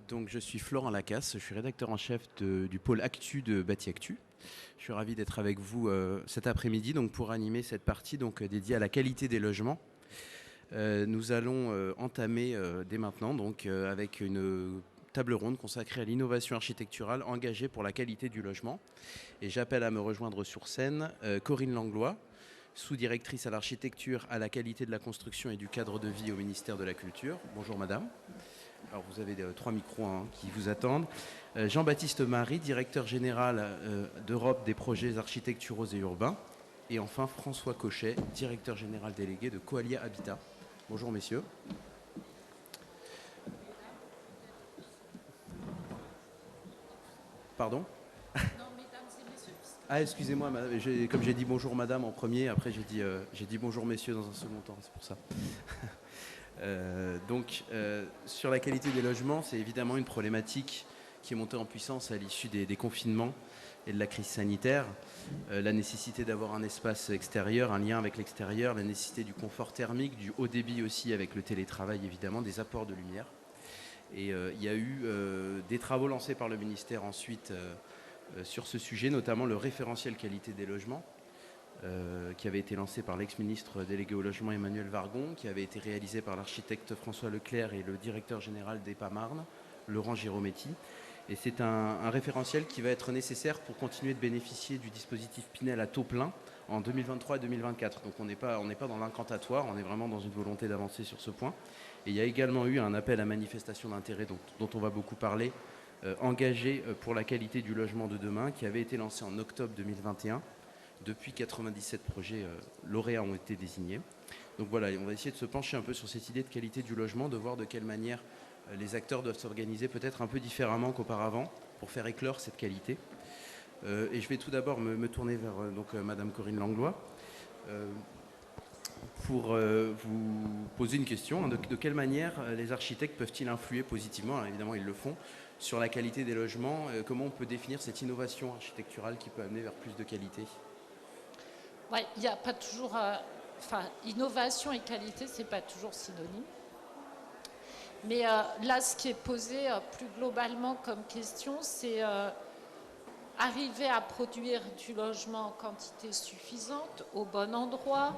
Donc, je suis Florent Lacasse, je suis rédacteur en chef du pôle Actu de Bâti Actu. Je suis ravi d'être avec vous cet après-midi donc, pour animer cette partie dédiée à la qualité des logements. Nous allons entamer dès maintenant avec une table ronde consacrée à l'innovation architecturale engagée pour la qualité du logement. Et j'appelle à me rejoindre sur scène Corinne Langlois, sous-directrice à l'architecture, à la qualité de la construction et du cadre de vie au ministère de la Culture. Bonjour madame. Alors vous avez 3 micros qui vous attendent. Jean-Baptiste Marie, directeur général d'Europe des projets architecturaux et urbains. Et enfin François Cochet, directeur général délégué de Coalia Habitat. Bonjour messieurs. Pardon? Non, mesdames et messieurs. Ah, excusez-moi, comme j'ai dit bonjour madame en premier, après j'ai dit bonjour messieurs dans un second temps, c'est pour ça. Sur la qualité des logements, c'est évidemment une problématique qui est montée en puissance à l'issue des confinements et de la crise sanitaire. La nécessité d'avoir un espace extérieur, un lien avec l'extérieur, la nécessité du confort thermique, du haut débit aussi avec le télétravail évidemment, des apports de lumière. Et il y a eu des travaux lancés par le ministère ensuite sur ce sujet, notamment le référentiel qualité des logements, qui avait été lancé par l'ex-ministre délégué au logement Emmanuel Vargon, qui avait été réalisé par l'architecte François Leclerc et le directeur général d'EPA-Marne, Laurent Girometti. Et c'est un référentiel qui va être nécessaire pour continuer de bénéficier du dispositif Pinel à taux plein en 2023 et 2024. Donc on n'est pas dans l'incantatoire, on est vraiment dans une volonté d'avancer sur ce point. Et il y a également eu un appel à manifestation d'intérêt dont on va beaucoup parler, engagé pour la qualité du logement de demain, qui avait été lancé en octobre 2021. Depuis 97 projets lauréats ont été désignés. Donc voilà, on va essayer de se pencher un peu sur cette idée de qualité du logement, de voir de quelle manière les acteurs doivent s'organiser peut-être un peu différemment qu'auparavant pour faire éclore cette qualité. Et je vais tout d'abord me tourner vers Madame Corinne Langlois pour vous poser une question. De quelle manière les architectes peuvent-ils influer positivement, alors évidemment ils le font, sur la qualité des logements? Comment on peut définir cette innovation architecturale qui peut amener vers plus de qualité? Ouais, il n'y a pas toujours. Innovation et qualité, c'est pas toujours synonyme. Mais là, ce qui est posé plus globalement comme question, c'est arriver à produire du logement en quantité suffisante, au bon endroit,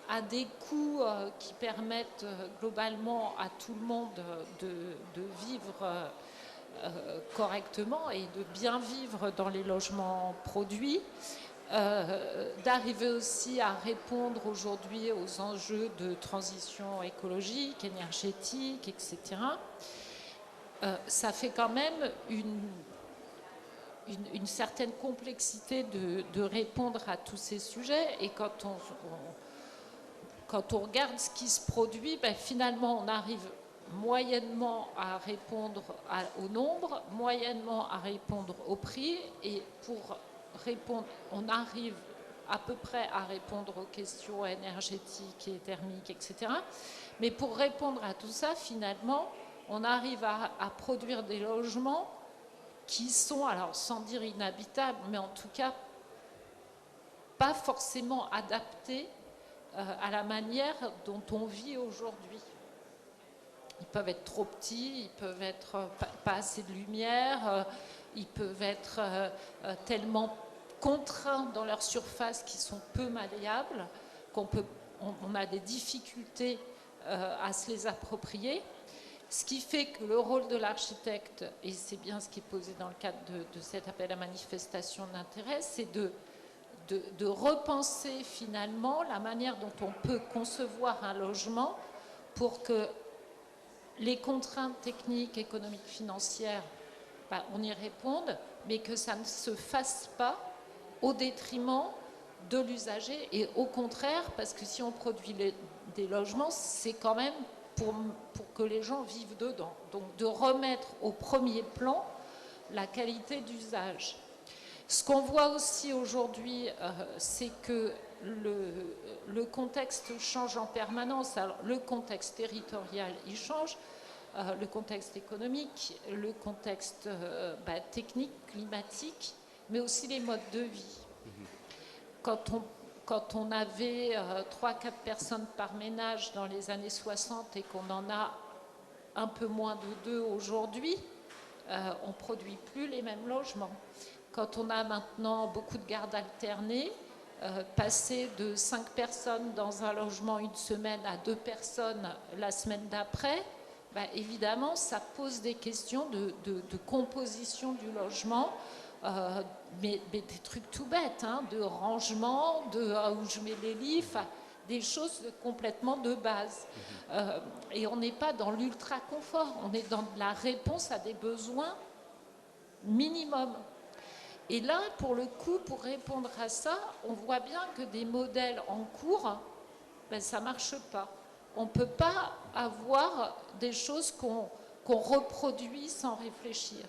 à des coûts qui permettent globalement à tout le monde de vivre correctement et de bien vivre dans les logements produits. D'arriver aussi à répondre aujourd'hui aux enjeux de transition écologique, énergétique, etc. Ça fait quand même une certaine complexité de répondre à tous ces sujets. Et quand on regarde ce qui se produit, finalement, on arrive moyennement à répondre au nombre, moyennement à répondre au prix, et pour répondre, on arrive à peu près à répondre aux questions énergétiques et thermiques, etc. Mais pour répondre à tout ça, finalement, on arrive à produire des logements qui sont, alors sans dire inhabitables, mais en tout cas pas forcément adaptés à la manière dont on vit aujourd'hui. Ils peuvent être trop petits, ils peuvent être pas assez de lumière, ils peuvent être tellement contraints dans leur surface qu'ils sont peu malléables, on a des difficultés à se les approprier. Ce qui fait que le rôle de l'architecte, et c'est bien ce qui est posé dans le cadre de cet appel à manifestation d'intérêt, c'est de repenser finalement la manière dont on peut concevoir un logement pour que les contraintes techniques, économiques, financières, on y réponde, mais que ça ne se fasse pas au détriment de l'usager, et au contraire, parce que si on produit des logements, c'est quand même pour que les gens vivent dedans. Donc de remettre au premier plan la qualité d'usage. Ce qu'on voit aussi aujourd'hui, c'est que le contexte change en permanence. Alors, le contexte territorial, il change. Le contexte économique, le contexte technique, climatique, mais aussi les modes de vie. Quand on avait 3-4 personnes par ménage dans les années 60 et qu'on en a un peu moins de 2 aujourd'hui, on ne produit plus les mêmes logements. Quand on a maintenant beaucoup de gardes alternés, passer de 5 personnes dans un logement une semaine à 2 personnes la semaine d'après, évidemment, ça pose des questions de composition du logement, mais des trucs tout bêtes, hein, de rangement, où je mets les lits, des choses complètement de base. Et on n'est pas dans l'ultra-confort, on est dans la réponse à des besoins minimum. Et là, pour le coup, pour répondre à ça, on voit bien que des modèles en cours, ça ne marche pas. On ne peut pas avoir des choses qu'on reproduit sans réfléchir.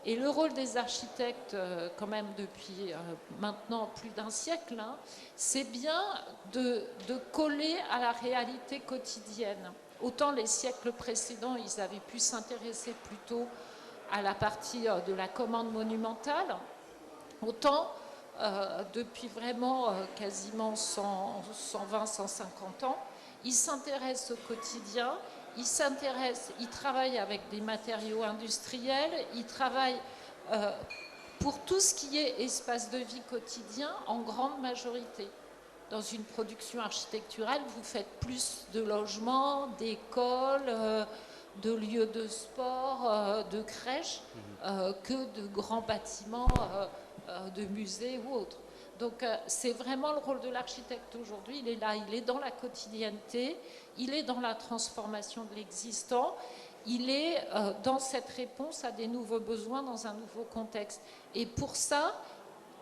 Et le rôle des architectes, quand même depuis maintenant plus d'un siècle, hein, c'est bien de coller à la réalité quotidienne. Autant les siècles précédents, ils avaient pu s'intéresser plutôt à la partie de la commande monumentale, autant depuis vraiment quasiment 120, 150 ans, ils s'intéressent au quotidien, ils travaillent avec des matériaux industriels, ils travaillent pour tout ce qui est espace de vie quotidien en grande majorité. Dans une production architecturale, vous faites plus de logements, d'écoles, de lieux de sport, de crèches, que de grands bâtiments, de musées ou autres. Donc c'est vraiment le rôle de l'architecte aujourd'hui, il est là, il est dans la quotidienneté, il est dans la transformation de l'existant, il est dans cette réponse à des nouveaux besoins dans un nouveau contexte. Et pour ça,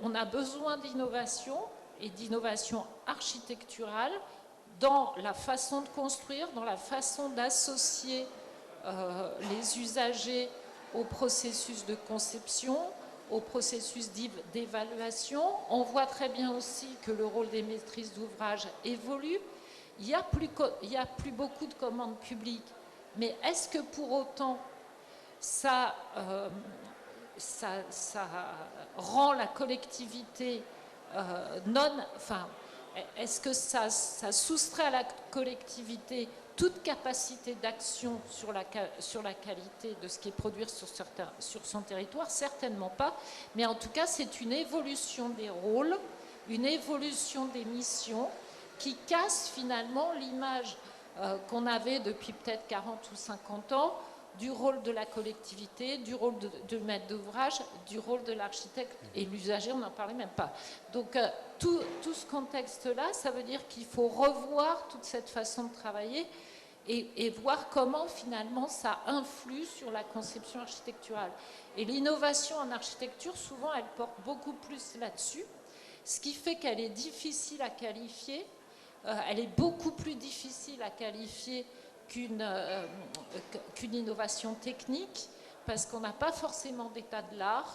on a besoin d'innovation et d'innovation architecturale dans la façon de construire, dans la façon d'associer les usagers au processus de conception, au processus d'évaluation. On voit très bien aussi que le rôle des maîtrises d'ouvrage évolue. Il n'y a plus beaucoup de commandes publiques, mais est-ce que pour autant ça rend la collectivité est-ce que ça soustrait à la collectivité toute capacité d'action sur la qualité de ce qui est produit sur son territoire? Certainement pas, mais en tout cas c'est une évolution des rôles, une évolution des missions qui casse finalement l'image qu'on avait depuis peut-être 40 ou 50 ans du rôle de la collectivité, du rôle de maître d'ouvrage, du rôle de l'architecte et l'usager, on n'en parlait même pas. Donc tout ce contexte-là, ça veut dire qu'il faut revoir toute cette façon de travailler et voir comment finalement ça influe sur la conception architecturale. Et l'innovation en architecture, souvent, elle porte beaucoup plus là-dessus, ce qui fait qu'elle est difficile à qualifier, elle est beaucoup plus difficile à qualifier qu'une innovation technique, parce qu'on n'a pas forcément d'état de l'art.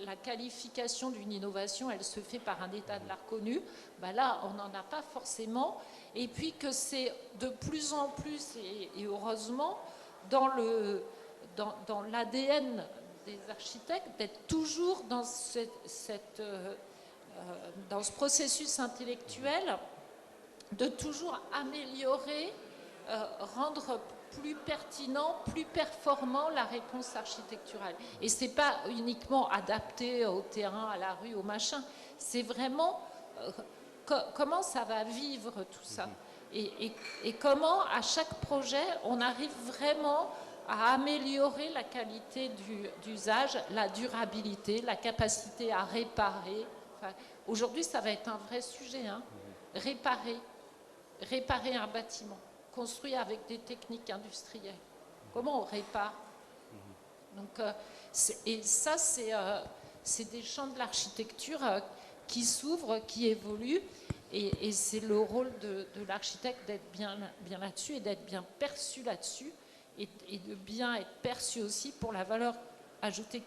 La qualification d'une innovation, elle se fait par un état de l'art connu. Là, on n'en a pas forcément. Et puis que c'est de plus en plus, et heureusement, dans l'ADN des architectes, d'être toujours dans ce processus intellectuel, de toujours améliorer, rendre plus pertinent, plus performant la réponse architecturale. Et ce n'est pas uniquement adapté au terrain, à la rue, au machin. C'est vraiment comment ça va vivre tout ça. Et comment, à chaque projet, on arrive vraiment à améliorer la qualité d'usage, la durabilité, la capacité à réparer. Aujourd'hui, ça va être un vrai sujet. Hein. Réparer un bâtiment construit avec des techniques industrielles. Comment on répare? Donc, et ça, c'est des champs de l'architecture qui s'ouvrent, qui évoluent, et c'est le rôle de l'architecte d'être bien là-dessus et d'être bien perçu là-dessus, et de bien être perçu aussi pour la valeur ajoutée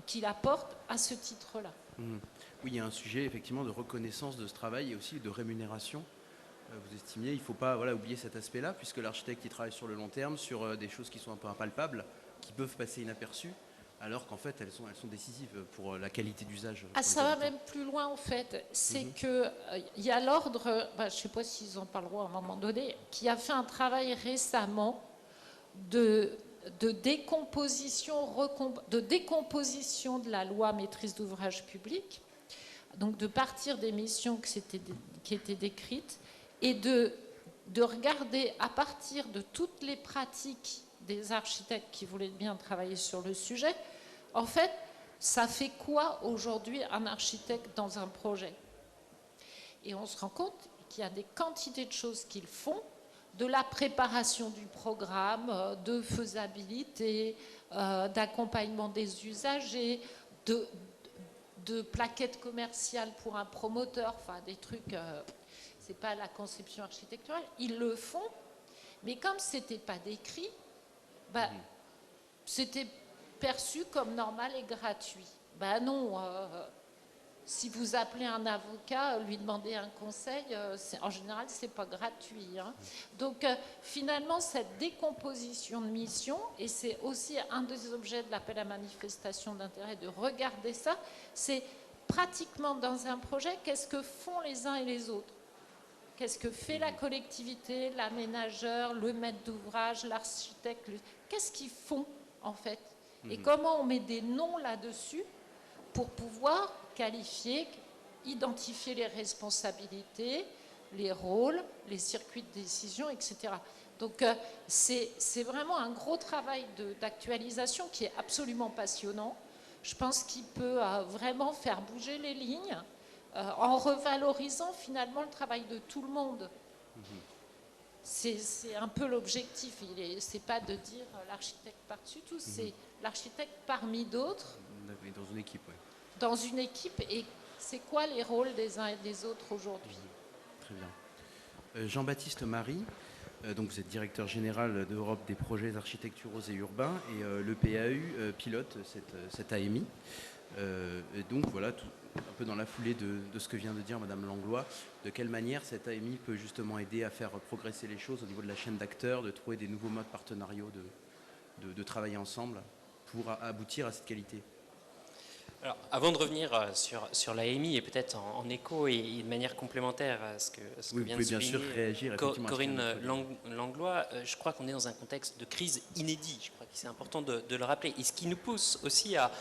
qu'il apporte à ce titre-là. Oui, il y a un sujet effectivement de reconnaissance de ce travail et aussi de rémunération. Vous estimiez, il ne faut pas oublier cet aspect-là, puisque l'architecte il travaille sur le long terme, sur des choses qui sont un peu impalpables, qui peuvent passer inaperçues, alors qu'en fait elles sont décisives pour la qualité d'usage. Ça va même plus loin en fait. C'est qu'il y a l'ordre, je ne sais pas s'ils en parleront à un moment donné, qui a fait un travail récemment de décomposition de la loi maîtrise d'ouvrage public, donc de partir des missions qui étaient décrites et de regarder à partir de toutes les pratiques des architectes qui voulaient bien travailler sur le sujet, en fait, ça fait quoi aujourd'hui un architecte dans un projet? Et on se rend compte qu'il y a des quantités de choses qu'ils font, de la préparation du programme, de faisabilité, d'accompagnement des usagers, de plaquettes commerciales pour un promoteur, enfin des trucs, c'est pas la conception architecturale, ils le font, mais comme c'était pas décrit, c'était perçu comme normal et gratuit. Non, si vous appelez un avocat, lui demander un conseil, en général, c'est pas gratuit. Hein. Donc, finalement, cette décomposition de mission, et c'est aussi un des objets de l'appel à manifestation d'intérêt, de regarder ça, c'est pratiquement dans un projet, qu'est-ce que font les uns et les autres? Qu'est-ce que fait la collectivité, l'aménageur, le maître d'ouvrage, l'architecte? Qu'est-ce qu'ils font, en fait? Et comment on met des noms là-dessus pour pouvoir qualifier, identifier les responsabilités, les rôles, les circuits de décision, etc. Donc, c'est vraiment un gros travail d'actualisation qui est absolument passionnant. Je pense qu'il peut vraiment faire bouger les lignes en revalorisant finalement le travail de tout le monde. C'est un peu l'objectif. C'est pas de dire l'architecte par-dessus tout, c'est l'architecte parmi d'autres. Dans une équipe, oui. Dans une équipe, et c'est quoi les rôles des uns et des autres aujourd'hui? Très bien. Jean-Baptiste Marie, donc vous êtes directeur général d'Europe des projets architecturaux et urbains, et le PAU pilote cette AMI. Et donc voilà, un peu dans la foulée de ce que vient de dire Madame Langlois, de quelle manière cette AMI peut justement aider à faire progresser les choses au niveau de la chaîne d'acteurs, de trouver des nouveaux modes partenariaux, de travailler ensemble pour aboutir à cette qualité. Alors, avant de revenir sur l'AMI et peut-être en écho et de manière complémentaire à ce que vient de souligner bien sûr réagir, Corinne Langlois, je crois qu'on est dans un contexte de crise inédit. Je crois que c'est important de le rappeler. Et ce qui nous pousse aussi à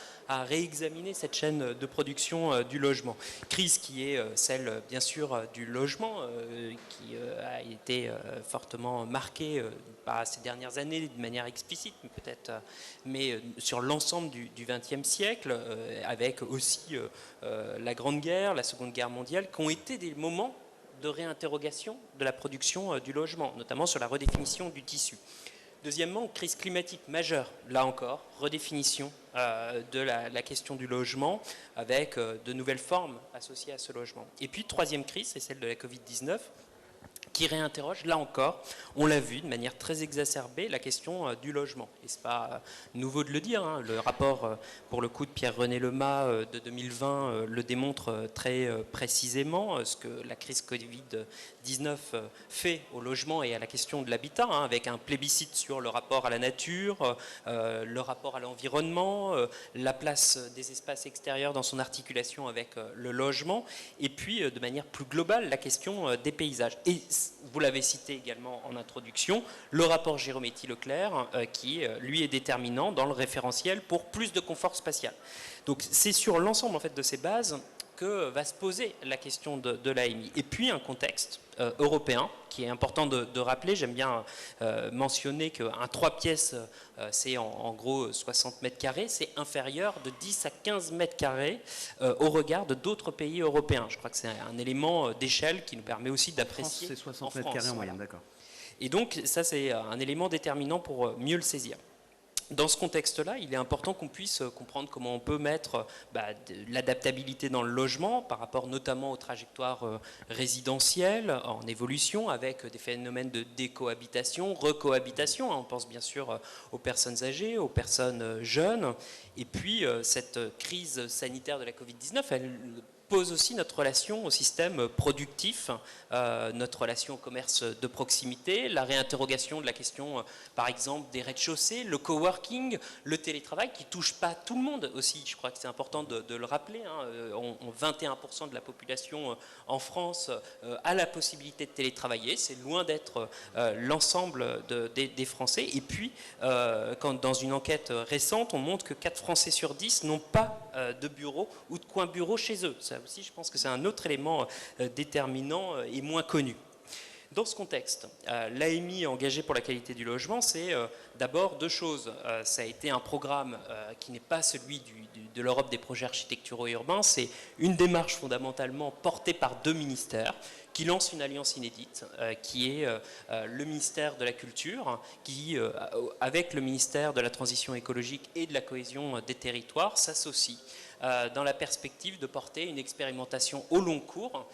réexaminer cette chaîne de production du logement. Crise qui est celle, bien sûr, du logement, qui a été fortement marquée pas ces dernières années de manière explicite, mais sur l'ensemble du XXe siècle, avec aussi la Grande Guerre, la Seconde Guerre mondiale, qui ont été des moments de réinterrogation de la production du logement, notamment sur la redéfinition du tissu. Deuxièmement, crise climatique majeure, là encore, redéfinition de la question du logement avec de nouvelles formes associées à ce logement. Et puis, troisième crise, c'est celle de la Covid-19, qui réinterroge, là encore, on l'a vu de manière très exacerbée, la question du logement. Et ce n'est pas nouveau de le dire, hein. Le rapport, pour le coup, de Pierre-René Lemas de 2020 le démontre très précisément, ce que la crise Covid-19 fait au logement et à la question de l'habitat, hein, avec un plébiscite sur le rapport à la nature, le rapport à l'environnement, la place des espaces extérieurs dans son articulation avec le logement, et puis, de manière plus globale, la question des paysages. Et vous l'avez cité également en introduction, le rapport Girometti-Leclerc qui, lui, est déterminant dans le référentiel pour plus de confort spatial. Donc c'est sur l'ensemble en fait, de ces bases que va se poser la question de l'AMI. Et puis un contexte européen qui est important de rappeler. J'aime bien mentionner qu'un 3 pièces, c'est en gros 60 mètres carrés, c'est inférieur de 10 à 15 mètres carrés au regard de d'autres pays européens. Je crois que c'est un élément d'échelle qui nous permet aussi d'apprécier. C'est 60 mètres carrés en moyenne, d'accord. Et donc ça c'est un élément déterminant pour mieux le saisir. Dans ce contexte-là, il est important qu'on puisse comprendre comment on peut mettre de l'adaptabilité dans le logement par rapport notamment aux trajectoires résidentielles en évolution avec des phénomènes de décohabitation, recohabitation. On pense bien sûr aux personnes âgées, aux personnes jeunes. Et puis cette crise sanitaire de la Covid-19, elle pose aussi notre relation au système productif, notre relation au commerce de proximité, la réinterrogation de la question, par exemple, des rez-de-chaussée, le coworking, le télétravail, qui ne touche pas tout le monde aussi. Je crois que c'est important de le rappeler. 21% de la population en France a la possibilité de télétravailler. C'est loin d'être l'ensemble des Français. Et puis, quand dans une enquête récente, on montre que 4 Français sur 10 n'ont pas de bureau ou de coin bureau chez eux. Ça aussi, je pense que c'est un autre élément déterminant et moins connu. Dans ce contexte, l'AMI engagée pour la qualité du logement, c'est d'abord deux choses. Ça a été un programme qui n'est pas celui de l'Europe des projets architecturaux et urbains, c'est une démarche fondamentalement portée par 2 ministères qui lance une alliance inédite, qui est le ministère de la Culture, qui, avec le ministère de la Transition écologique et de la cohésion des territoires, s'associe dans la perspective de porter une expérimentation au long cours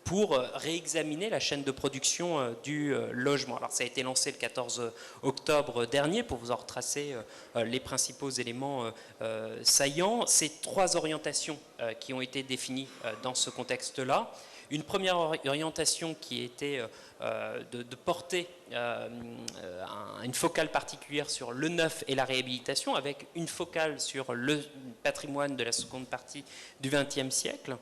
pour réexaminer la chaîne de production du logement. Alors ça a été lancé le 14 octobre dernier, pour vous en retracer les principaux éléments saillants. C'est 3 orientations qui ont été définies dans ce contexte-là. Une première orientation qui était de porter une focale particulière sur le neuf et la réhabilitation, avec une focale sur le patrimoine de la seconde partie du XXe siècle.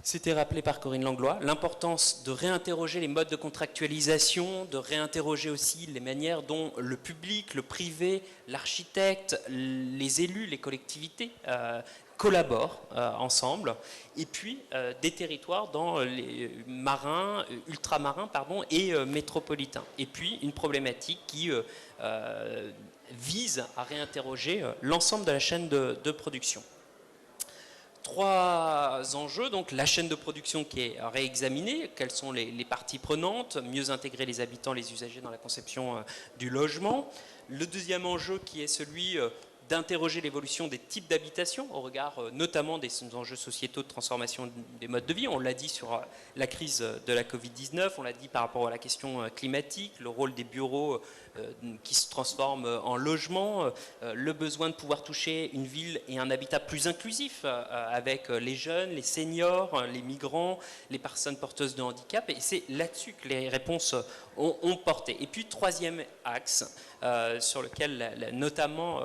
C'était rappelé par Corinne Langlois, l'importance de réinterroger les modes de contractualisation, de réinterroger aussi les manières dont le public, le privé, l'architecte, les élus, les collectivités collaborent ensemble, et puis des territoires dans les marins, ultramarins et métropolitains. Et puis une problématique qui vise à réinterroger l'ensemble de la chaîne de production. 3 enjeux, donc la chaîne de production qui est réexaminée, quelles sont les parties prenantes, mieux intégrer les habitants, les usagers dans la conception du logement. Le deuxième enjeu qui est celui d'interroger l'évolution des types d'habitation au regard notamment des enjeux sociétaux de transformation des modes de vie. On l'a dit sur la crise de la Covid-19, on l'a dit par rapport à la question climatique, le rôle des bureaux qui se transforment en logement, le besoin de pouvoir toucher une ville et un habitat plus inclusif avec les jeunes, les seniors, les migrants, les personnes porteuses de handicap. Et c'est là-dessus que les réponses ont porté. Et puis, troisième axe, sur lequel, notamment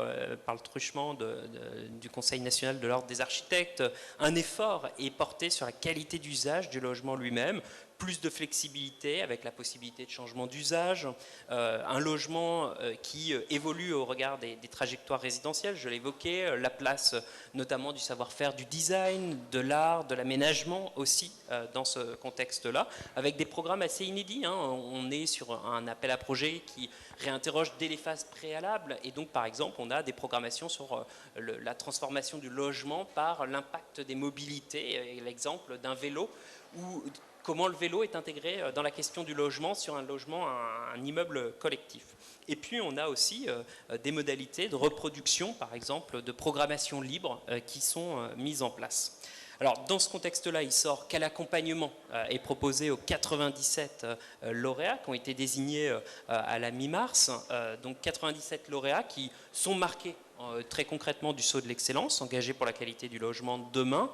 par le truchement du Conseil national de l'ordre des architectes, un effort est porté sur la qualité d'usage du logement lui-même, plus de flexibilité avec la possibilité de changement d'usage, un logement qui évolue au regard des trajectoires résidentielles, je l'évoquais, la place notamment du savoir-faire du design, de l'art, de l'aménagement aussi dans ce contexte-là, avec des programmes assez inédits. On est sur un appel à projet qui réinterroge dès les phases préalables, et donc par exemple on a des programmations sur la transformation du logement par l'impact des mobilités, l'exemple d'un vélo où comment le vélo est intégré dans la question du logement sur un logement, un immeuble collectif. Et puis on a aussi des modalités de reproduction, par exemple de programmation libre qui sont mises en place. Alors dans ce contexte-là, il sort quel accompagnement est proposé aux 97 lauréats qui ont été désignés à la mi-mars. Donc 97 lauréats qui sont marqués très concrètement du Sceau de l'excellence, engagé pour la qualité du logement demain,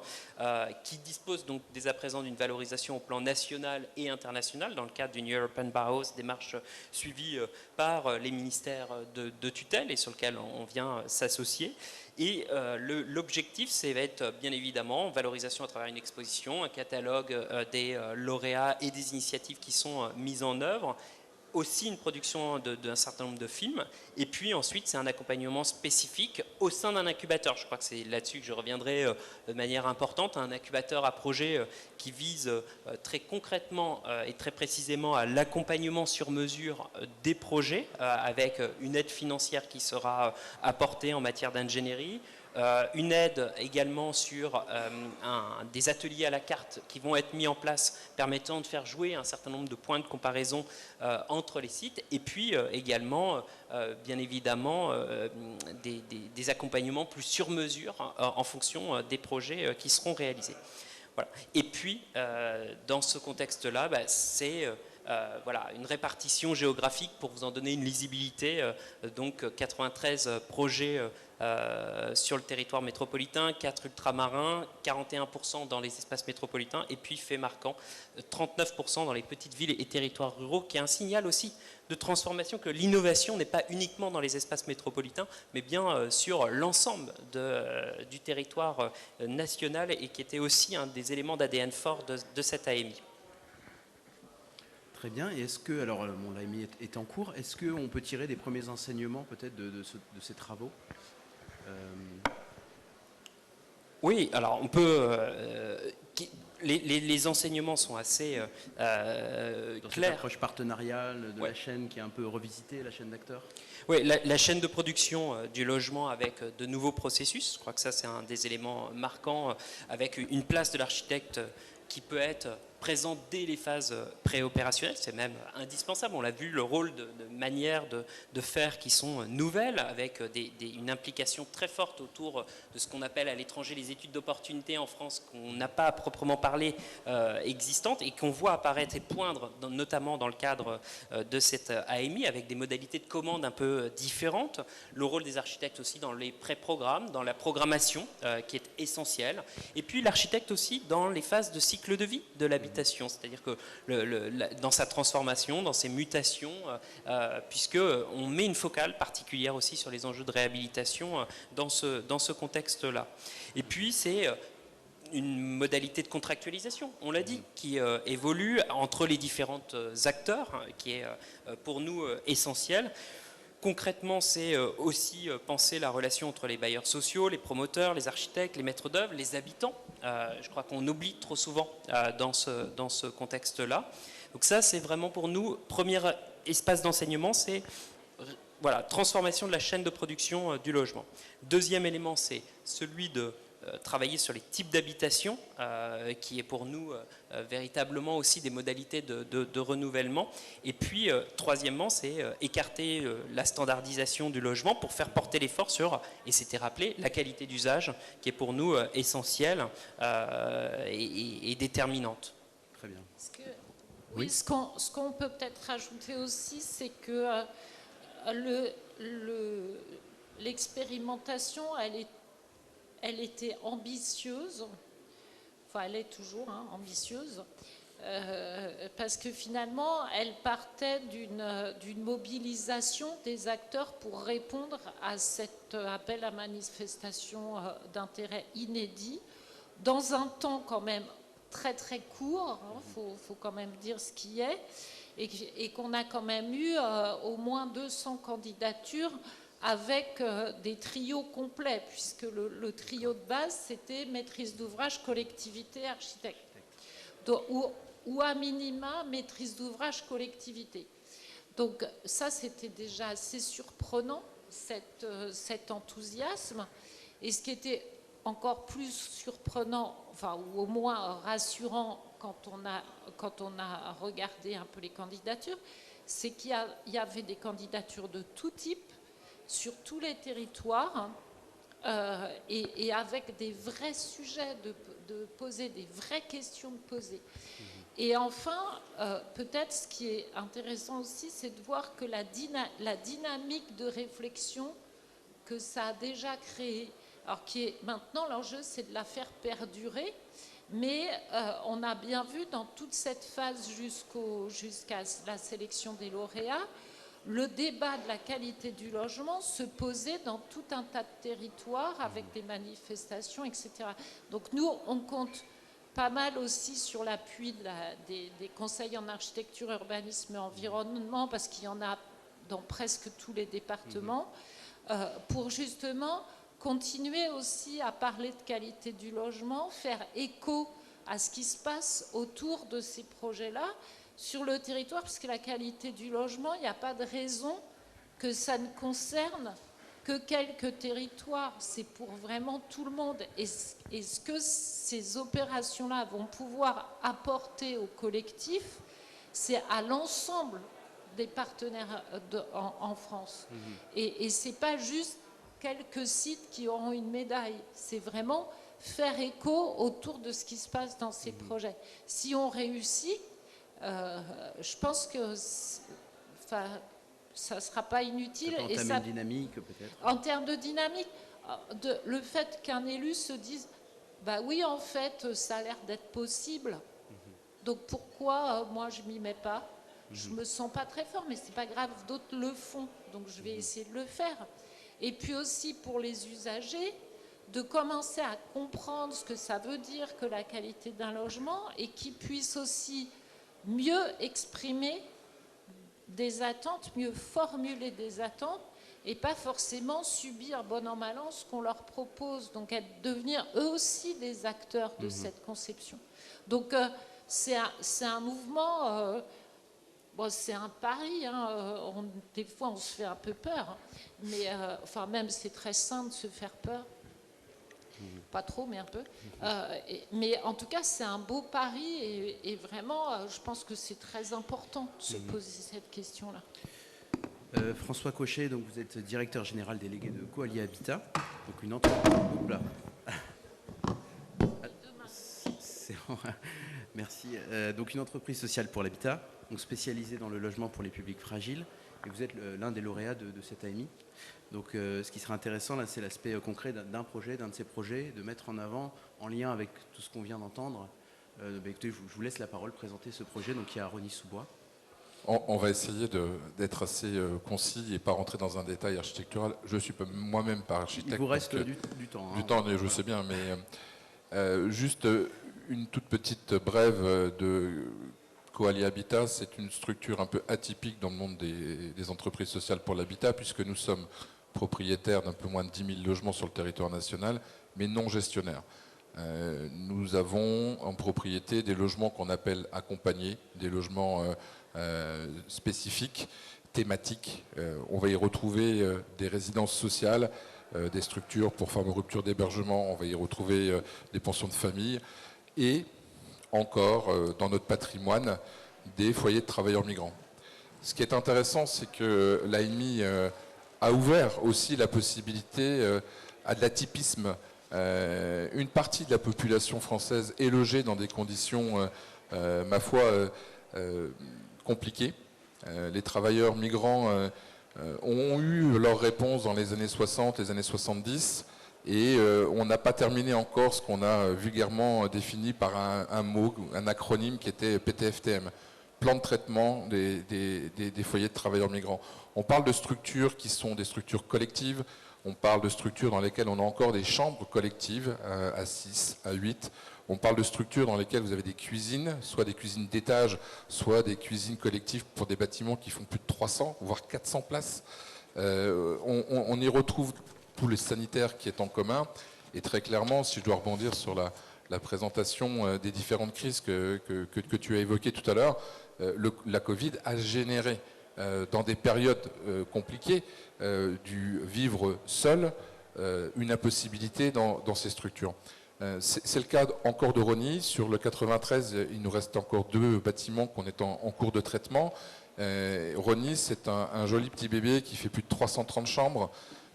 qui dispose donc dès à présent d'une valorisation au plan national et international dans le cadre d'une European Bauhaus, démarche suivie par les ministères de tutelle et sur lequel on vient s'associer. Et l'objectif, c'est va être bien évidemment valorisation à travers une exposition, un catalogue des lauréats et des initiatives qui sont mises en œuvre, aussi une production d'un certain nombre de films, et puis ensuite c'est un accompagnement spécifique au sein d'un incubateur. Je crois que c'est là-dessus que je reviendrai de manière importante, un incubateur à projet qui vise très concrètement et très précisément à l'accompagnement sur mesure des projets, avec une aide financière qui sera apportée en matière d'ingénierie, une aide également sur des ateliers à la carte qui vont être mis en place permettant de faire jouer un certain nombre de points de comparaison entre les sites, et puis également bien évidemment des accompagnements plus sur mesure en fonction des projets qui seront réalisés. Voilà. Et puis dans ce contexte-là, c'est voilà, une répartition géographique pour vous en donner une lisibilité. Donc 93 projets sur le territoire métropolitain, 4 ultramarins, 41% dans les espaces métropolitains, et puis fait marquant, 39% dans les petites villes et territoires ruraux, qui est un signal aussi de transformation, que l'innovation n'est pas uniquement dans les espaces métropolitains, mais bien sur l'ensemble du territoire national, et qui était aussi un des éléments d'ADN fort de cette AMI. Très bien. Et est-ce que, alors l'AMI est en cours, est-ce qu'on peut tirer des premiers enseignements peut-être de ces travaux? Oui, alors on peut... les enseignements sont assez Dans cette clairs. approche partenariale de la chaîne qui est un peu revisitée, la chaîne d'acteurs? Oui, la chaîne de production du logement avec de nouveaux processus. Je crois que ça, c'est un des éléments marquants, avec une place de l'architecte qui peut être présente dès les phases préopérationnelles. C'est même indispensable. On l'a vu, le rôle de manières de faire qui sont nouvelles, avec une implication très forte autour de ce qu'on appelle à l'étranger les études d'opportunité en France, qu'on n'a pas à proprement parler existantes, et qu'on voit apparaître et poindre, notamment dans le cadre de cette AMI, avec des modalités de commande un peu différentes. Le rôle des architectes aussi dans les pré-programmes, dans la programmation, qui est essentielle. Et puis l'architecte aussi dans les phases de cycle de vie de l'habitation. C'est-à-dire que dans sa transformation, dans ses mutations, puisqu'on met une focale particulière aussi sur les enjeux de réhabilitation dans ce contexte-là. Et puis c'est une modalité de contractualisation, on l'a dit, qui évolue entre les différents acteurs, qui est pour nous essentielle. Concrètement, c'est aussi penser la relation entre les bailleurs sociaux, les promoteurs, les architectes, les maîtres d'œuvre, les habitants. Je crois qu'on oublie trop souvent dans ce contexte-là. Donc ça, c'est vraiment pour nous, premier espace d'enseignement, c'est voilà, transformation de la chaîne de production du logement. Deuxième élément, c'est celui de travailler sur les types d'habitation, qui est pour nous véritablement aussi des modalités de renouvellement. Et puis, troisièmement, c'est écarter la standardisation du logement pour faire porter l'effort sur, et c'était rappelé, la qualité d'usage, qui est pour nous essentielle et déterminante. Très bien. Oui, ce qu'on peut peut-être rajouter aussi, c'est que l'expérimentation, elle était ambitieuse, enfin elle est toujours ambitieuse, parce que finalement elle partait d'une mobilisation des acteurs pour répondre à cet appel à manifestation d'intérêt inédit, dans un temps quand même très très court, faut quand même dire ce qui est, et qu'on a quand même eu au moins 200 candidatures, avec des trios complets, puisque le trio de base, c'était maîtrise d'ouvrage, collectivité, architecte. Ou à minima, maîtrise d'ouvrage, collectivité. Donc ça, c'était déjà assez surprenant, cet enthousiasme. Et ce qui était encore plus surprenant, enfin, ou au moins rassurant quand on a regardé un peu les candidatures, c'est qu'il y avait des candidatures de tout type, sur tous les territoires, et avec des vrais sujets de poser, des vraies questions de poser. Et enfin, peut-être ce qui est intéressant aussi, c'est de voir que la dynamique de réflexion que ça a déjà créée, alors qui est maintenant l'enjeu, c'est de la faire perdurer, mais on a bien vu dans toute cette phase jusqu'à la sélection des lauréats, le débat de la qualité du logement se posait dans tout un tas de territoires avec des manifestations, etc. Donc nous, on compte pas mal aussi sur l'appui des conseils en architecture, urbanisme et environnement, parce qu'il y en a dans presque tous les départements, pour justement continuer aussi à parler de qualité du logement, faire écho à ce qui se passe autour de ces projets-là, sur le territoire, parce que la qualité du logement, il n'y a pas de raison que ça ne concerne que quelques territoires. C'est pour vraiment tout le monde. Et ce que ces opérations-là vont pouvoir apporter au collectif, c'est à l'ensemble des partenaires en France. Et ce n'est pas juste quelques sites qui auront une médaille. C'est vraiment faire écho autour de ce qui se passe dans ces projets. Si on réussit, je pense que ça ne sera pas inutile. Ça peut entamer une dynamique peut-être. En termes de dynamique, le fait qu'un élu se dise bah oui, en fait, ça a l'air d'être possible. Donc pourquoi moi je m'y mets pas? Je me sens pas très fort, mais c'est pas grave, d'autres le font, donc je vais essayer de le faire. Et puis aussi pour les usagers, de commencer à comprendre ce que ça veut dire que la qualité d'un logement et qu'ils puissent aussi mieux exprimer des attentes, mieux formuler des attentes et pas forcément subir bon an mal an ce qu'on leur propose, donc devenir eux aussi des acteurs de cette conception. Donc c'est un mouvement, bon, c'est un pari, hein, des fois on se fait un peu peur, hein, mais enfin même c'est très sain de se faire peur, pas trop mais un peu, mais en tout cas c'est un beau pari et vraiment je pense que c'est très important de se poser cette question-là. François Cochet, donc vous êtes directeur général délégué de Coalia Habitat, donc une entreprise. Merci. Donc une entreprise sociale pour l'habitat, donc spécialisée dans le logement pour les publics fragiles. Et vous êtes l'un des lauréats de cette AMI. Donc ce qui serait intéressant là, c'est l'aspect concret d'un projet, d'un de ces projets, de mettre en avant, en lien avec tout ce qu'on vient d'entendre. Écoutez, je vous laisse la parole, présenter ce projet donc, qui est à Rosny-sous-Bois. On va essayer d'être assez concis et pas rentrer dans un détail architectural. Je suis moi-même pas architecte. Il vous reste du temps. Du temps, je sais bien, mais juste une toute petite brève de Coalia Habitat. C'est une structure un peu atypique dans le monde des entreprises sociales pour l'habitat, puisque nous sommes propriétaires d'un peu moins de 10 000 logements sur le territoire national, mais non gestionnaires. Nous avons en propriété des logements qu'on appelle accompagnés, des logements spécifiques, thématiques. On va y retrouver des résidences sociales, des structures pour femmes en rupture d'hébergement, on va y retrouver des pensions de famille et encore dans notre patrimoine des foyers de travailleurs migrants. Ce qui est intéressant, c'est que l'AMI a ouvert aussi la possibilité à de l'atypisme. Une partie de la population française est logée dans des conditions, ma foi, compliquées. Les travailleurs migrants ont eu leur réponse dans les années 60, les années 70, et on n'a pas terminé encore ce qu'on a vulgairement défini par un mot, un acronyme qui était PTFTM, plan de traitement des foyers de travailleurs migrants. On parle de structures qui sont des structures collectives, on parle de structures dans lesquelles on a encore des chambres collectives à 6, à 8. On parle de structures dans lesquelles vous avez des cuisines, soit des cuisines d'étage, soit des cuisines collectives pour des bâtiments qui font plus de 300, voire 400 places. On y retrouve tout le sanitaire qui est en commun. Et très clairement, si je dois rebondir sur la présentation des différentes crises que tu as évoquées tout à l'heure, la Covid a généré dans des périodes compliquées du vivre seul une impossibilité dans ces structures. C'est le cas encore de Rosny. Sur le 93, il nous reste encore 2 bâtiments qu'on est en cours de traitement. Rosny, c'est un joli petit bébé qui fait plus de 330 chambres,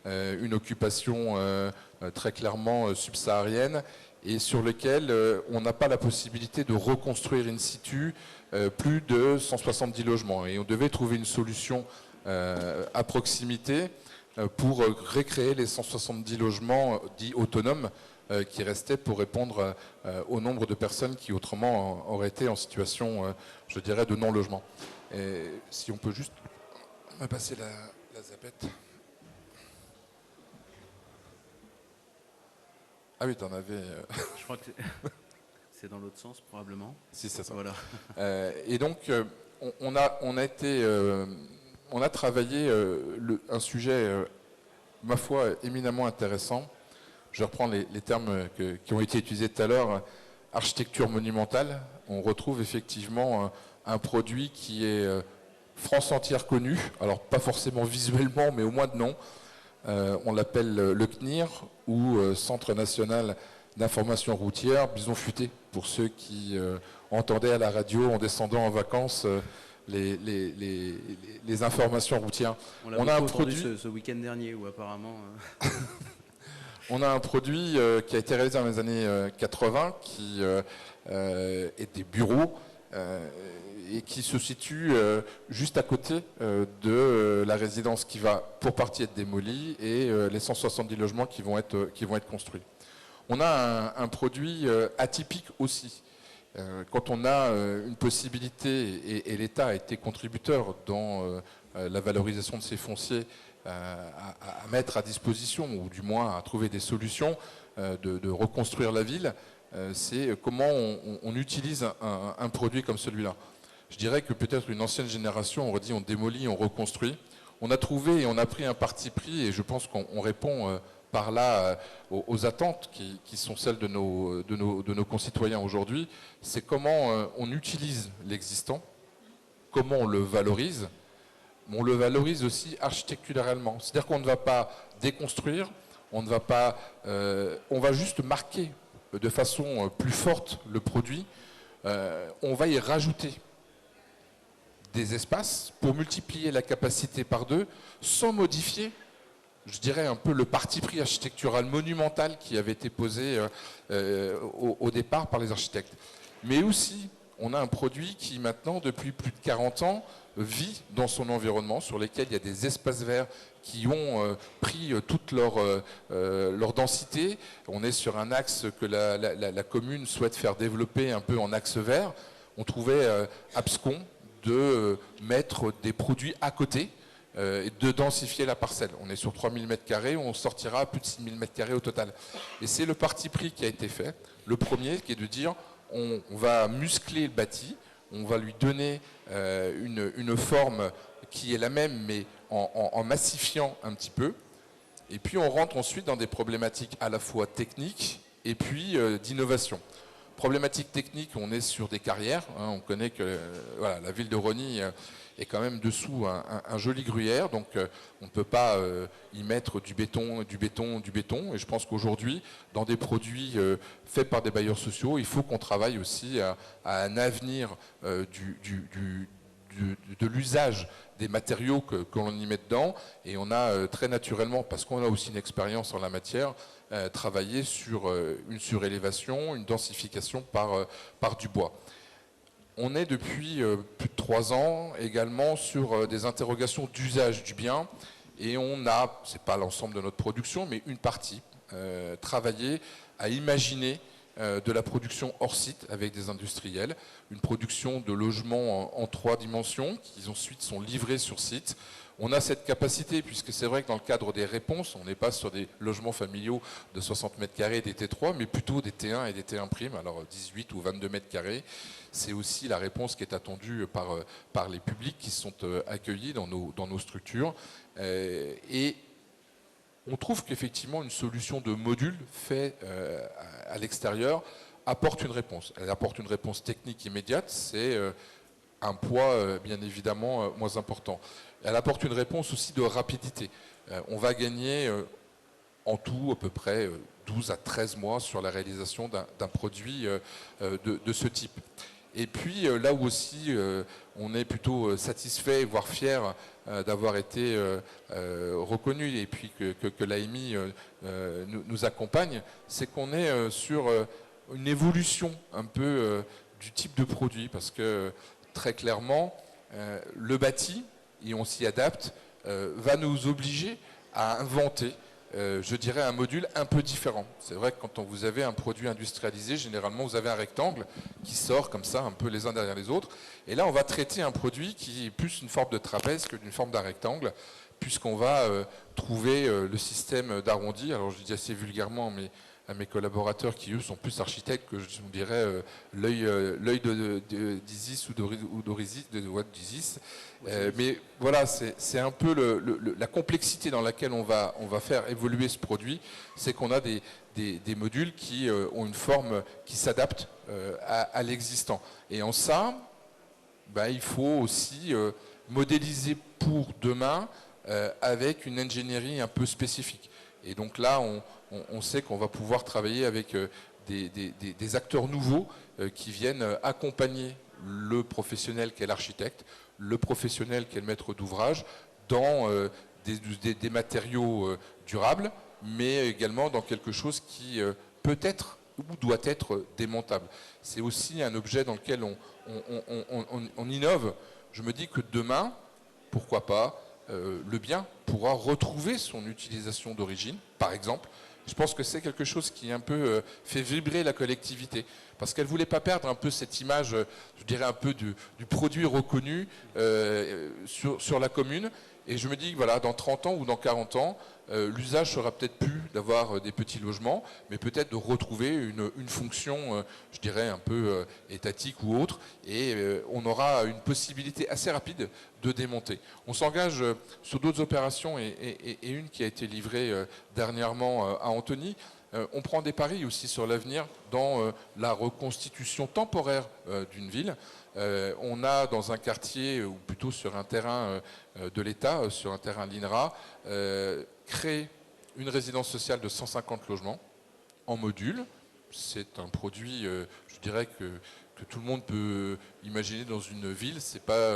une occupation très clairement subsaharienne, et sur lequel on n'a pas la possibilité de reconstruire in situ plus de 170 logements. Et on devait trouver une solution à proximité pour recréer les 170 logements dits autonomes qui restaient pour répondre au nombre de personnes qui autrement auraient été en situation, je dirais, de non-logement. Et si on peut juste me passer la zapette. Ah oui, t'en avais... Je crois que c'est dans l'autre sens, probablement. Si, c'est ça. Voilà. Et donc, on a travaillé un sujet, ma foi, éminemment intéressant. Je reprends les termes qui ont été utilisés tout à l'heure. Architecture monumentale. On retrouve effectivement un produit qui est France entière connu. Alors, pas forcément visuellement, mais au moins de nom. On l'appelle le CNIR, ou Centre National d'Information Routière, Bison Futé, pour ceux qui entendaient à la radio en descendant en vacances les informations routières. On a introduit ce week-end dernier, où apparemment... On a un produit qui a été réalisé dans les années 80, qui est des bureaux et qui se situe juste à côté de la résidence qui va pour partie être démolie et les 170 logements qui vont être construits. On a un produit atypique aussi. Quand on a une possibilité, et l'État a été contributeur dans la valorisation de ces fonciers à mettre à disposition, ou du moins à trouver des solutions de reconstruire la ville, c'est comment on utilise un produit comme celui-là. Je dirais que peut-être une ancienne génération aurait dit on démolit, on reconstruit. On a trouvé et on a pris un parti pris, et je pense qu'on répond par là aux attentes qui sont celles de nos concitoyens aujourd'hui. C'est comment on utilise l'existant, comment on le valorise, mais on le valorise aussi architecturalement. C'est-à-dire qu'on ne va pas déconstruire, on va juste marquer de façon plus forte le produit, on va y rajouter des espaces pour multiplier la capacité par 2 sans modifier, je dirais, un peu le parti pris architectural monumental qui avait été posé au départ par les architectes. Mais aussi, on a un produit qui maintenant, depuis plus de 40 ans, vit dans son environnement, sur lesquels il y a des espaces verts qui ont pris toute leur densité. On est sur un axe que la commune souhaite faire développer un peu en axe vert. On trouvait abscon de mettre des produits à côté et de densifier la parcelle. On est sur 3000 m², on sortira à plus de 6000 m² au total. Et c'est le parti pris qui a été fait. Le premier, qui est de dire on va muscler le bâti, on va lui donner une forme qui est la même, mais en massifiant un petit peu. Et puis on rentre ensuite dans des problématiques à la fois techniques et puis d'innovation. Problématique technique, on est sur des carrières. On connaît que voilà, la ville de Rosny est quand même dessous un joli gruyère, donc on ne peut pas y mettre du béton. Et je pense qu'aujourd'hui, dans des produits faits par des bailleurs sociaux, il faut qu'on travaille aussi à un avenir de l'usage des matériaux que l'on y met dedans. Et on a très naturellement, parce qu'on a aussi une expérience en la matière, travaillé sur une surélévation, une densification par du bois. On est depuis plus de 3 ans également sur des interrogations d'usage du bien, et on a, c'est pas l'ensemble de notre production, mais une partie, travaillé à imaginer de la production hors site avec des industriels, une production de logements en 3 dimensions qui ensuite sont livrés sur site. On a cette capacité, puisque c'est vrai que dans le cadre des réponses, on n'est pas sur des logements familiaux de 60 m², des T3, mais plutôt des T1 et des T1 prime, alors 18 ou 22 m². C'est aussi la réponse qui est attendue par les publics qui sont accueillis dans nos structures. Et on trouve qu'effectivement une solution de module fait à l'extérieur apporte une réponse. Elle apporte une réponse technique immédiate, c'est un poids bien évidemment moins important. Elle apporte une réponse aussi de rapidité. On va gagner en tout à peu près 12 à 13 mois sur la réalisation d'un produit de ce type. Et puis là où aussi on est plutôt satisfait, voire fier d'avoir été reconnu, et puis que l'AMI nous accompagne, c'est qu'on est sur une évolution un peu du type de produit, parce que très clairement, le bâti, et on s'y adapte, va nous obliger à inventer, je dirais, un module un peu différent. C'est vrai que quand vous avez un produit industrialisé, généralement vous avez un rectangle qui sort comme ça, un peu les uns derrière les autres. Et là, on va traiter un produit qui est plus une forme de trapèze que d'une forme d'un rectangle, puisqu'on va trouver le système d'arrondi. Alors je dis assez vulgairement, mais à mes collaborateurs qui, eux, sont plus architectes que, je vous dirais, l'œil d'Isis ou d'Isis. Mais voilà, c'est un peu la complexité dans laquelle on va faire évoluer ce produit. C'est qu'on a des modules qui ont une forme qui s'adapte à l'existant. Et en ça, il faut aussi modéliser pour demain avec une ingénierie un peu spécifique. Et donc là, on sait qu'on va pouvoir travailler avec des acteurs nouveaux qui viennent accompagner le professionnel qu'est l'architecte, le professionnel qu'est le maître d'ouvrage, dans des matériaux durables, mais également dans quelque chose qui peut-être ou doit être démontable. C'est aussi un objet dans lequel on innove. Je me dis que demain, pourquoi pas, le bien pourra retrouver son utilisation d'origine, par exemple. Je pense que c'est quelque chose qui un peu fait vibrer la collectivité, parce qu'elle ne voulait pas perdre un peu cette image, je dirais un peu du produit reconnu sur la commune. Et je me dis que voilà, dans 30 ans ou dans 40 ans, l'usage sera peut-être plus d'avoir des petits logements, mais peut-être de retrouver une fonction, je dirais, un peu étatique ou autre, et on aura une possibilité assez rapide de démonter. On s'engage sur d'autres opérations, et une qui a été livrée dernièrement à Antony. On prend des paris aussi sur l'avenir dans la reconstitution temporaire d'une ville. On a dans un quartier, ou plutôt sur un terrain de l'État, sur un terrain l'INRA, créé une résidence sociale de 150 logements en module. C'est un produit, je dirais, que tout le monde peut imaginer dans une ville. Ce n'est pas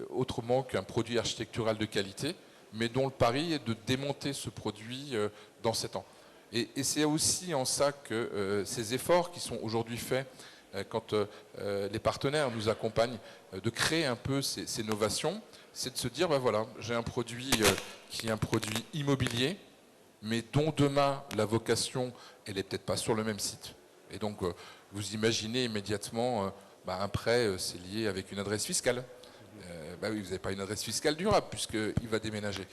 autrement qu'un produit architectural de qualité, mais dont le pari est de démonter ce produit dans 7 ans. Et c'est aussi en ça que ces efforts qui sont aujourd'hui faits quand les partenaires nous accompagnent, de créer un peu ces novations, c'est de se dire, ben voilà, j'ai un produit qui est un produit immobilier, mais dont demain la vocation, elle n'est peut-être pas sur le même site. Et donc, vous imaginez immédiatement, un prêt, c'est lié avec une adresse fiscale. Oui, vous n'avez pas une adresse fiscale durable, puisqu'il va déménager.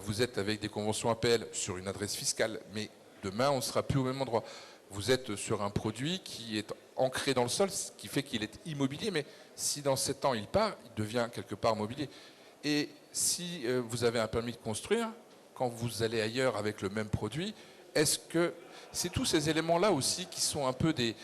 Vous êtes avec des conventions APL sur une adresse fiscale, mais demain, on ne sera plus au même endroit. Vous êtes sur un produit qui est ancré dans le sol, ce qui fait qu'il est immobilier, mais si dans 7 ans il part, il devient quelque part mobilier. Et si vous avez un permis de construire, quand vous allez ailleurs avec le même produit, est-ce que c'est tous ces éléments-là aussi qui sont un peu des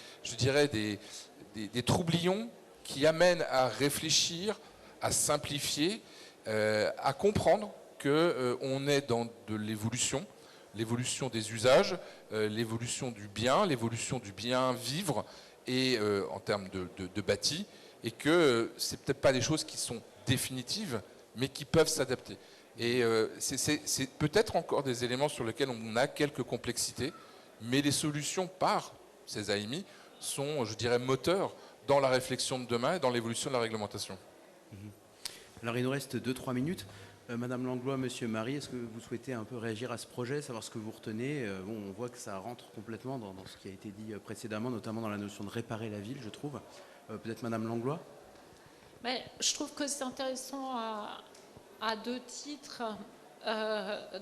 troublions qui amènent à réfléchir, à simplifier, à comprendre qu'on est dans de l'évolution des usages, l'évolution du bien vivre, et en termes de bâti, et que c'est peut-être pas des choses qui sont définitives, mais qui peuvent s'adapter. Et c'est peut-être encore des éléments sur lesquels on a quelques complexités, mais les solutions par ces AMI sont, je dirais, moteurs dans la réflexion de demain et dans l'évolution de la réglementation. Alors il nous reste 2-3 minutes. Madame Langlois, Monsieur Marie, est-ce que vous souhaitez un peu réagir à ce projet, savoir ce que vous retenez? On voit que ça rentre complètement dans ce qui a été dit précédemment, notamment dans la notion de réparer la ville, je trouve. Peut-être Madame Langlois? Mais je trouve que c'est intéressant à 2 titres.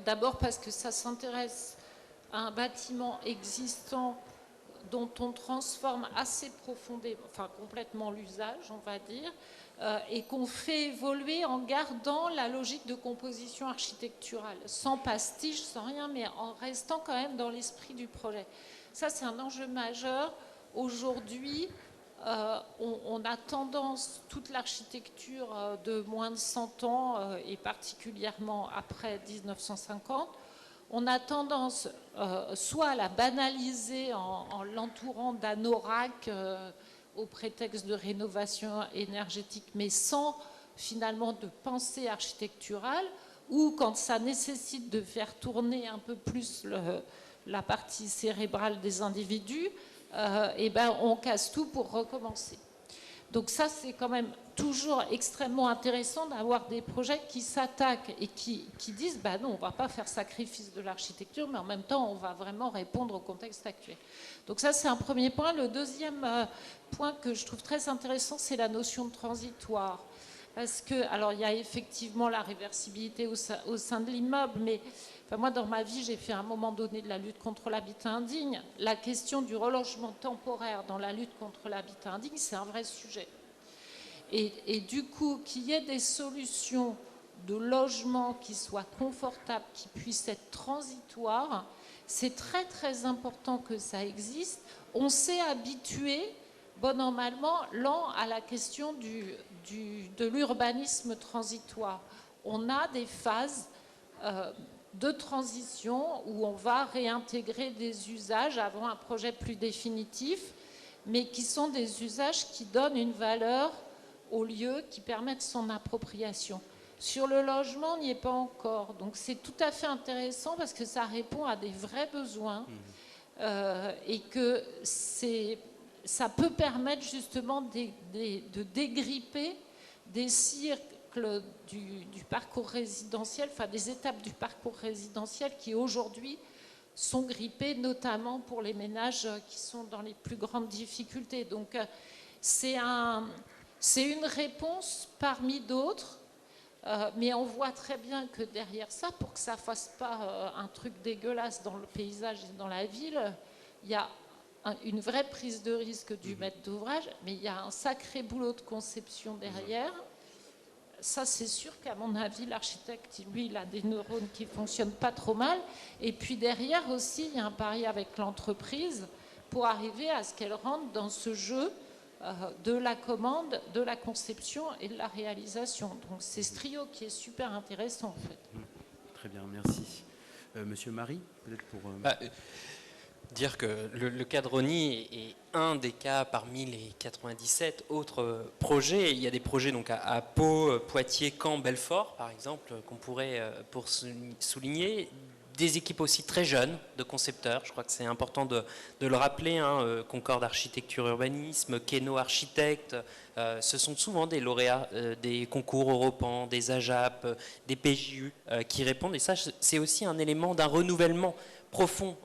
D'abord parce que ça s'intéresse à un bâtiment existant dont on transforme assez profondément, enfin complètement l'usage, on va dire, et qu'on fait évoluer en gardant la logique de composition architecturale, sans pastiche, sans rien, mais en restant quand même dans l'esprit du projet. Ça, c'est un enjeu majeur. Aujourd'hui, on a tendance, toute l'architecture de moins de 100 ans, et particulièrement après 1950, on a tendance soit à la banaliser en l'entourant d'anoraks au prétexte de rénovation énergétique, mais sans finalement de pensée architecturale, ou quand ça nécessite de faire tourner un peu plus la partie cérébrale des individus, on casse tout pour recommencer. Donc ça, c'est quand même toujours extrêmement intéressant d'avoir des projets qui s'attaquent et qui disent non, on ne va pas faire sacrifice de l'architecture, mais en même temps, on va vraiment répondre au contexte actuel. Donc ça, c'est un premier point. Le deuxième point que je trouve très intéressant, c'est la notion de transitoire. Parce que, alors, il y a effectivement la réversibilité au sein de l'immeuble, mais moi, dans ma vie, j'ai fait à un moment donné de la lutte contre l'habitat indigne. La question du relogement temporaire dans la lutte contre l'habitat indigne, c'est un vrai sujet. Et du coup, qu'il y ait des solutions de logement qui soient confortables, qui puissent être transitoires, c'est très très important que ça existe. On s'est habitué, bon an mal an, à la question de l'urbanisme transitoire. On a des phases de transition où on va réintégrer des usages avant un projet plus définitif, mais qui sont des usages qui donnent une valeur au lieu, qui permettent son appropriation. Sur le logement, on n'y est pas encore. Donc c'est tout à fait intéressant parce que ça répond à des vrais besoins et que ça peut permettre justement de dégripper des cycles du parcours résidentiel, enfin des étapes du parcours résidentiel qui aujourd'hui sont grippées, notamment pour les ménages qui sont dans les plus grandes difficultés. Donc c'est une réponse parmi d'autres. Mais on voit très bien que derrière ça, pour que ça ne fasse pas un truc dégueulasse dans le paysage et dans la ville, il y a une vraie prise de risque du maître d'ouvrage, mais il y a un sacré boulot de conception derrière. Ça, c'est sûr qu'à mon avis, l'architecte, lui, il a des neurones qui ne fonctionnent pas trop mal. Et puis derrière aussi, il y a un pari avec l'entreprise pour arriver à ce qu'elle rentre dans ce jeu de la commande, de la conception et de la réalisation. Donc c'est ce trio qui est super intéressant en fait. Très bien, merci. Monsieur Marie, peut-être pour... Dire que le cas de Rosny est un des cas parmi les 97 autres projets. Il y a des projets donc à Pau, Poitiers, Caen, Belfort par exemple qu'on pourrait pour souligner. Des équipes aussi très jeunes de concepteurs, je crois que c'est important de le rappeler, hein, Concorde Architecture Urbanisme, Keno Architecte, ce sont souvent des lauréats des concours Europan, des AJAP, des PJU qui répondent, et ça c'est aussi un élément d'un renouvellement profond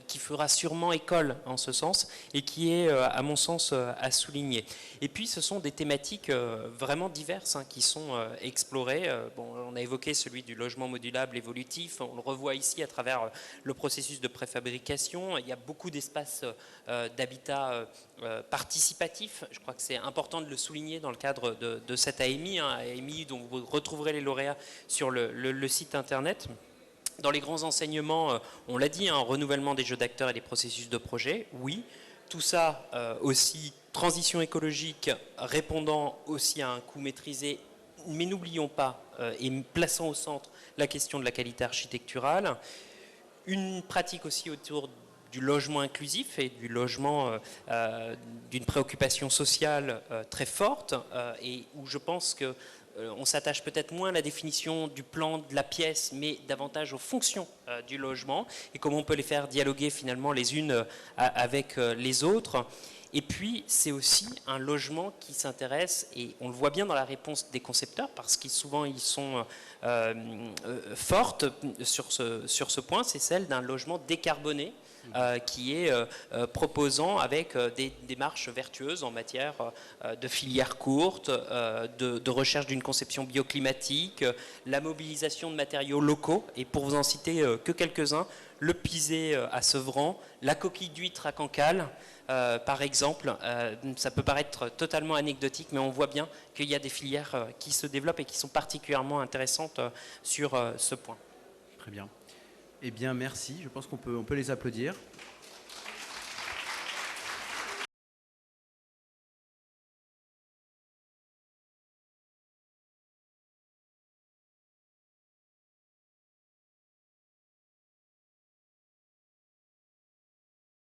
qui fera sûrement école en ce sens et qui est à mon sens à souligner. Et puis ce sont des thématiques vraiment diverses hein, qui sont explorées. Bon, on a évoqué celui du logement modulable évolutif, on le revoit ici à travers le processus de préfabrication. Il y a beaucoup d'espaces d'habitat participatif, je crois que c'est important de le souligner dans le cadre de cette AMI, hein, AMI dont vous retrouverez les lauréats sur le site internet. Dans les grands enseignements, on l'a dit, un renouvellement des jeux d'acteurs et des processus de projet, oui. Tout ça aussi, transition écologique, répondant aussi à un coût maîtrisé, mais n'oublions pas, et plaçant au centre la question de la qualité architecturale. Une pratique aussi autour du logement inclusif et du logement d'une préoccupation sociale très forte, et où je pense que on s'attache peut-être moins à la définition du plan de la pièce, mais davantage aux fonctions du logement et comment on peut les faire dialoguer finalement les unes avec les autres. Et puis, c'est aussi un logement qui s'intéresse, et on le voit bien dans la réponse des concepteurs, parce qu'ils souvent ils sont fortes sur ce point, c'est celle d'un logement décarboné, qui est proposant avec des démarches vertueuses en matière de filières courtes, de recherche d'une conception bioclimatique, la mobilisation de matériaux locaux, et pour vous en citer que quelques-uns, le pisé à Sevran, la coquille d'huître à Cancale, par exemple. Ça peut paraître totalement anecdotique, mais on voit bien qu'il y a des filières qui se développent et qui sont particulièrement intéressantes sur ce point. Très bien. Eh bien, merci. Je pense qu'on peut les applaudir.